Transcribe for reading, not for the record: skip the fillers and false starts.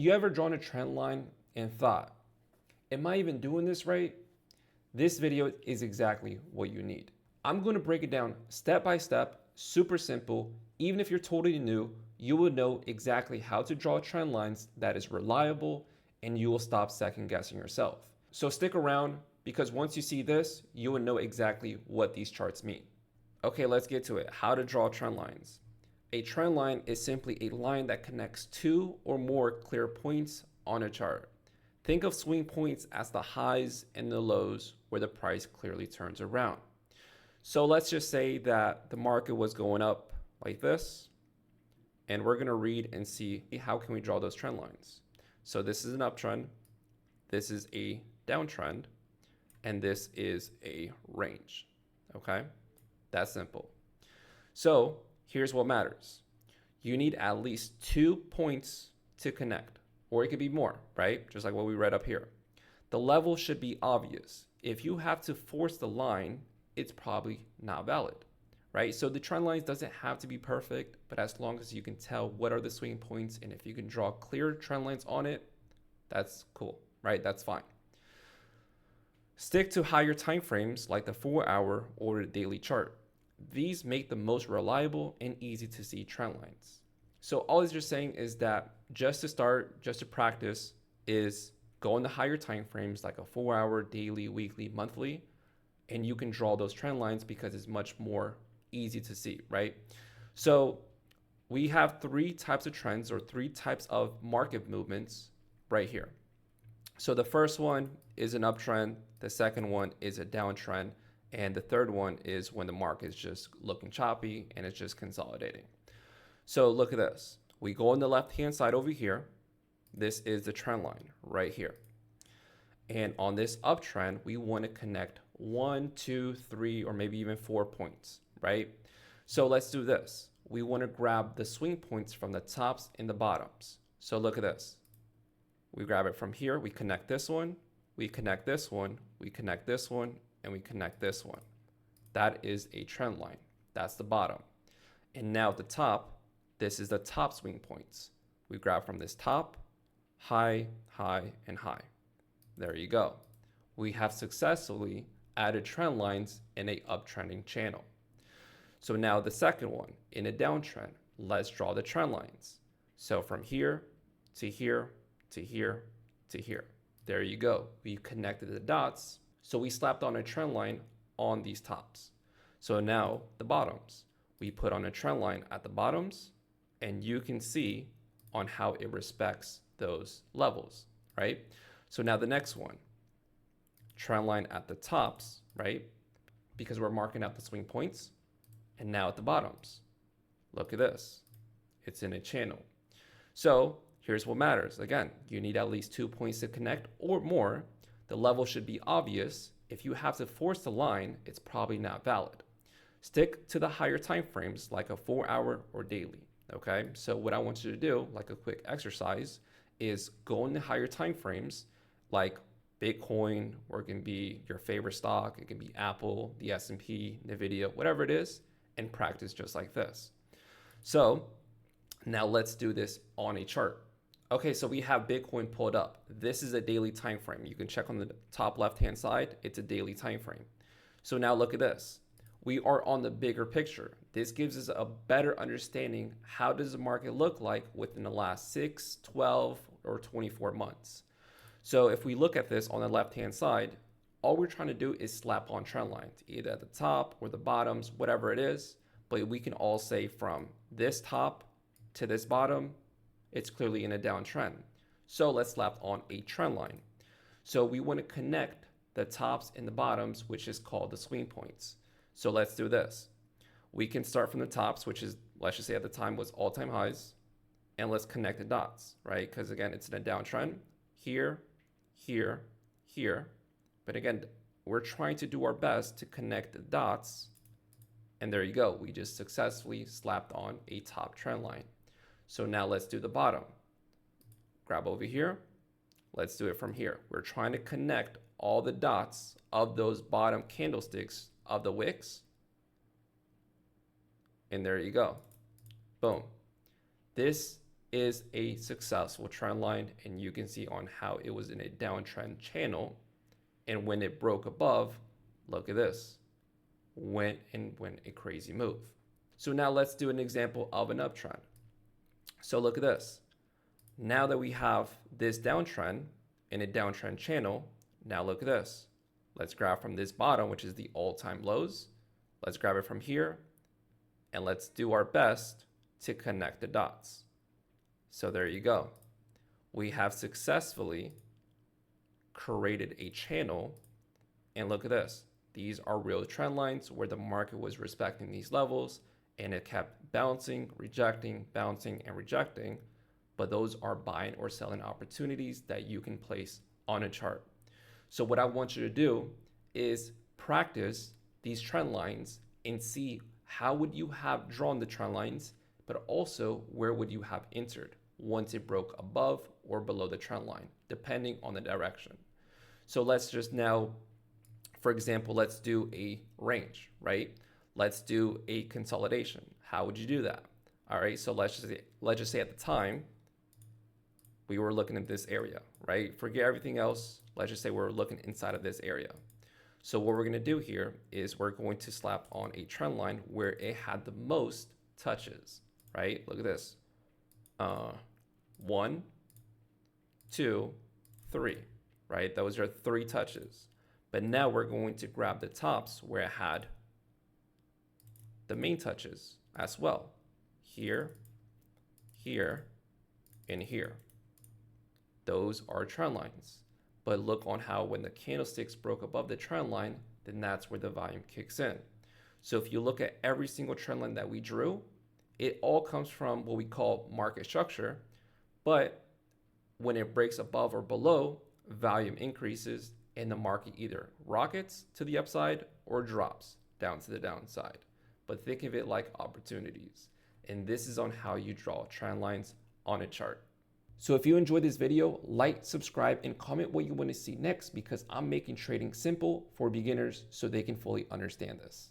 You ever drawn a trend line and thought, am I even doing this right? This video is exactly what you need. I'm going to break it down step by step, super simple. Even if you're totally new, you will know exactly how to draw trend lines that is reliable, and you will stop second guessing yourself. So stick around, because once you see this, you will know exactly what these charts mean. Okay, let's get to it. How to draw trend lines. A trend line is simply a line that connects two or more clear points on a chart. Think of swing points as the highs and the lows where the price clearly turns around. So let's just say that the market was going up like this, and we're going to read and see how can we draw those trend lines. So this is an uptrend, this is a downtrend, and this is a range. Okay, that's simple. So here's what matters. You need at least 2 points to connect, or it could be more, right? Just like what we read up here. The level should be obvious. If you have to force the line, it's probably not valid, right? So the trend lines doesn't have to be perfect, but as long as you can tell what are the swing points, and if you can draw clear trend lines on it, that's cool, right? That's fine. Stick to higher time frames like the 4-hour or the daily chart. These make the most reliable and easy to see trend lines. So all this you're saying is that just to start, just to practice, is go in the higher time frames like a 4-hour, daily, weekly, monthly, and you can draw those trend lines because it's much more easy to see, right? So we have 3 types of trends, or 3 types of market movements right here. So the first one is an uptrend, the second one is a downtrend, and the third one is when the market is just looking choppy and it's just consolidating. So look at this. We go on the left-hand side over here. This is the trend line right here. And on this uptrend, we want to connect 1, 2, 3, or maybe even 4 points, right? So let's do this. We want to grab the swing points from the tops and the bottoms. So look at this. We grab it from here. We connect this one. We connect this one. We connect this one. And we connect this one. That is a trend line. That's the bottom. And now at the top, this is the top swing points. We grab from this top, high, high, and high. There you go. We have successfully added trend lines in a uptrending channel. So now the second one, in a downtrend, let's draw the trend lines. So from here to here to here to here. There you go. We connected the dots. So we slapped on a trend line on these tops. So now the bottoms. We put on a trend line at the bottoms, and you can see on how it respects those levels, right? So now the next one, trend line at the tops, right? Because we're marking out the swing points. And now at the bottoms, look at this. It's in a channel. So here's what matters. Again, you need at least 2 points to connect or more. The level should be obvious. If you have to force the line, it's probably not valid. Stick to the higher time frames like a 4-hour or daily. Okay, so what I want you to do, like a quick exercise, is go in the higher time frames like Bitcoin, or it can be your favorite stock. It can be Apple, the S&P, Nvidia, whatever it is, and practice just like this. So now let's do this on a chart. Okay, so we have Bitcoin pulled up. This is a daily time frame. You can check on the top left-hand side. It's a daily time frame. So now look at this. We are on the bigger picture. This gives us a better understanding. How does the market look like within the last 6, 12, or 24 months? So if we look at this on the left-hand side, all we're trying to do is slap on trend lines, either at the top or the bottoms, whatever it is. But we can all say from this top to this bottom, it's clearly in a downtrend. So let's slap on a trend line. So we want to connect the tops and the bottoms, which is called the swing points. So let's do this. We can start from the tops, which is, let's just say at the time was all-time highs, and let's connect the dots, right? Because again, it's in a downtrend. Here, here, here. But again, we're trying to do our best to connect the dots. And there you go. We just successfully slapped on a top trend line. So now let's do the bottom. Grab over here. Let's do it from here. We're trying to connect all the dots of those bottom candlesticks of the wicks. And there you go. Boom. This is a successful trend line, and you can see on how it was in a downtrend channel, and when it broke above, look at this, went a crazy move. So now let's do an example of an uptrend. So look at this. Now that we have this downtrend in a downtrend channel, now look at this. Let's grab from this bottom, which is the all-time lows. Let's grab it from here, and let's do our best to connect the dots. So there you go. We have successfully created a channel, and look at this. These are real trend lines where the market was respecting these levels, and it kept bouncing, rejecting, bouncing, and rejecting. But those are buying or selling opportunities that you can place on a chart. So what I want you to do is practice these trend lines and see how would you have drawn the trend lines, but also where would you have entered once it broke above or below the trend line, depending on the direction. So let's just now, for example, let's do a range, right? Let's do a consolidation. How would you do that? All right, so let's just say at the time, we were looking at this area, right? Forget everything else. Let's just say we're looking inside of this area. So what we're gonna do here is we're going to slap on a trend line where it had the most touches, right? Look at this. 1, 2, 3, right? Those are 3 touches. But now we're going to grab the tops where it had the main touches as well. Here, here, and here. Those are trend lines. But look on how when the candlesticks broke above the trend line, then that's where the volume kicks in. So if you look at every single trend line that we drew, it all comes from what we call market structure. But when it breaks above or below, volume increases and the market either rockets to the upside or drops down to the downside. But think of it like opportunities. And this is on how you draw trend lines on a chart. So if you enjoyed this video, like, subscribe, and comment what you want to see next, because I'm making trading simple for beginners so they can fully understand this.